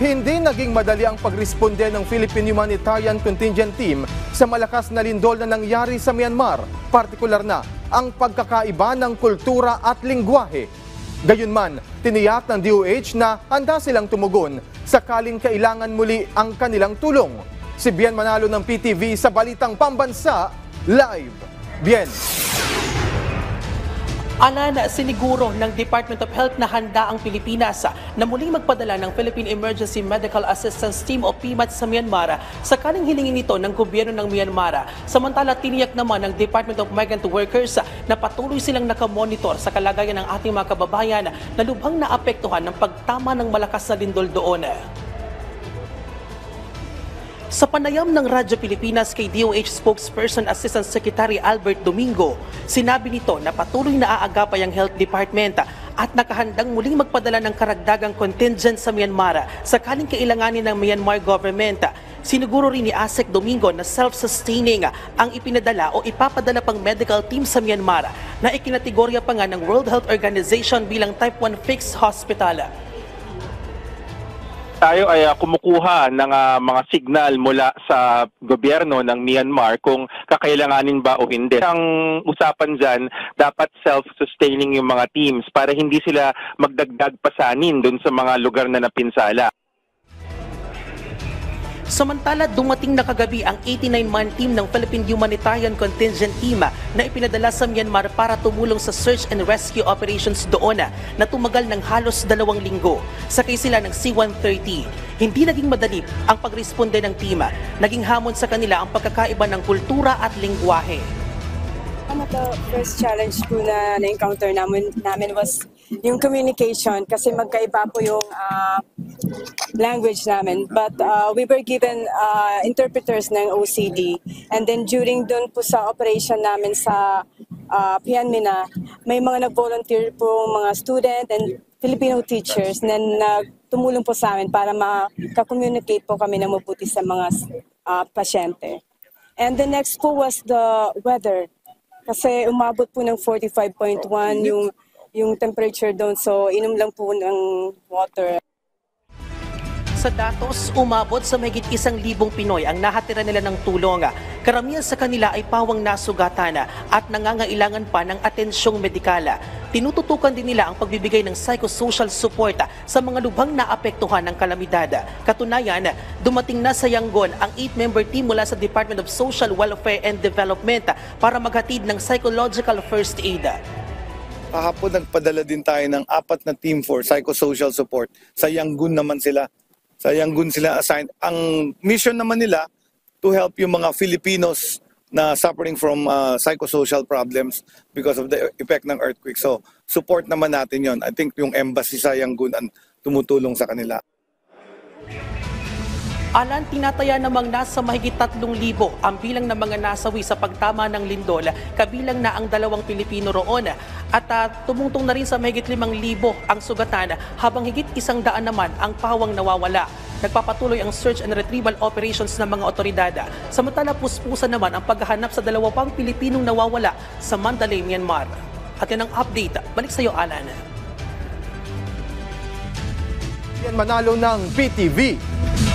Hindi naging madali ang pagresponde ng Philippine Humanitarian Contingent Team sa malakas na lindol na nangyari sa Myanmar, partikular na ang pagkakaiba ng kultura at lingwahe. Gayunman, tiniyak ng DOH na handa silang tumugon sakaling kailangan muli ang kanilang tulong. Si Bien Manalo ng PTV sa Balitang Pambansa, live. Bien. Alan, siniguro ng Department of Health na handa ang Pilipinas na muling magpadala ng Philippine Emergency Medical Assistance Team o PMAT sa Myanmar sakaling hilingin ito ng gobyerno ng Myanmar. Samantala, tiniyak naman ng Department of Migrant Workers na patuloy silang nakamonitor sa kalagayan ng ating mga kababayan na lubhang naapektuhan ng pagtama ng malakas na lindol doon. Sa panayam ng Radyo Pilipinas kay DOH Spokesperson Assistant Secretary Albert Domingo, sinabi nito na patuloy na aagapay ang Health Department at nakahandang muling magpadala ng karagdagang contingent sa Myanmar sakaling kailanganin ng Myanmar government. Siniguro rin ni Asek Domingo na self-sustaining ang ipinadala o ipapadala pang medical team sa Myanmar na ikinategorya pa nga ng World Health Organization bilang Type 1 fixed hospital. Tayo ay kumukuha ng mga signal mula sa gobyerno ng Myanmar kung kakailanganin ba o hindi. Ang usapan dyan, dapat self-sustaining yung mga teams para hindi sila magdagdag pasanin dun sa mga lugar na napinsala. Samantala, dumating na kagabi ang 89-man team ng Philippine Humanitarian Contingent Team na ipinadala sa Myanmar para tumulong sa search and rescue operations doon na tumagal ng halos 2 linggo. Sakay sila ng C-130. Hindi naging madali ang pagresponde ng team. Naging hamon sa kanila ang pagkakaiba ng kultura at lingwahe. One of the first challenge po na na-encounter namin was yung communication kasi magkaiba po yung language namin. But we were given interpreters ng OCD. And then during dun po sa operation namin sa Pianmina, may mga nag-volunteer po mga student and Filipino teachers na tumulong po sa amin para maka-communicate po kami ng mabuti sa mga pasyente. And the next po was the weather. Kasi umabot po ng 45.1 yung temperature doon. So inom lang po ng water. Sa datos, umabot sa mahigit 1,000 Pinoy ang nahatira nila ng tulong. Karamihan sa kanila ay pawang nasugatan at nangangailangan pa ng atensyong medikal. Tinututukan din nila ang pagbibigay ng psychosocial support sa mga lubhang naapektuhan ng kalamidad. Katunayan, dumating na sa Yangon ang 8-member team mula sa Department of Social Welfare and Development para maghatid ng psychological first aid. Kahapon nagpadala din tayo ng 4 na team for psychosocial support. Sa Yangon naman sila. Sa Yangon sila assigned. Ang mission naman nila to help yung mga Filipinos na suffering from psychosocial problems because of the effect ng earthquake. So, support naman natin yon. I think yung embassy sa Yangon ang tumutulong sa kanila. Alan, tinataya namang nasa mahigit 3,000 ang bilang ng mga nasawi sa pagtama ng lindol, kabilang na ang 2 Pilipino roon. At tumungtong na rin sa mahigit 5,000 ang sugatan, habang higit 100 naman ang pawang nawawala. Nagpapatuloy ang search and retrieval operations ng mga otoridad. Samantala, puspusan naman ang paghahanap sa 2 pang Pilipinong nawawala sa Mandalay, Myanmar. At yan ang update. Balik sa iyo, Alan. Bien Manalo ng PTV.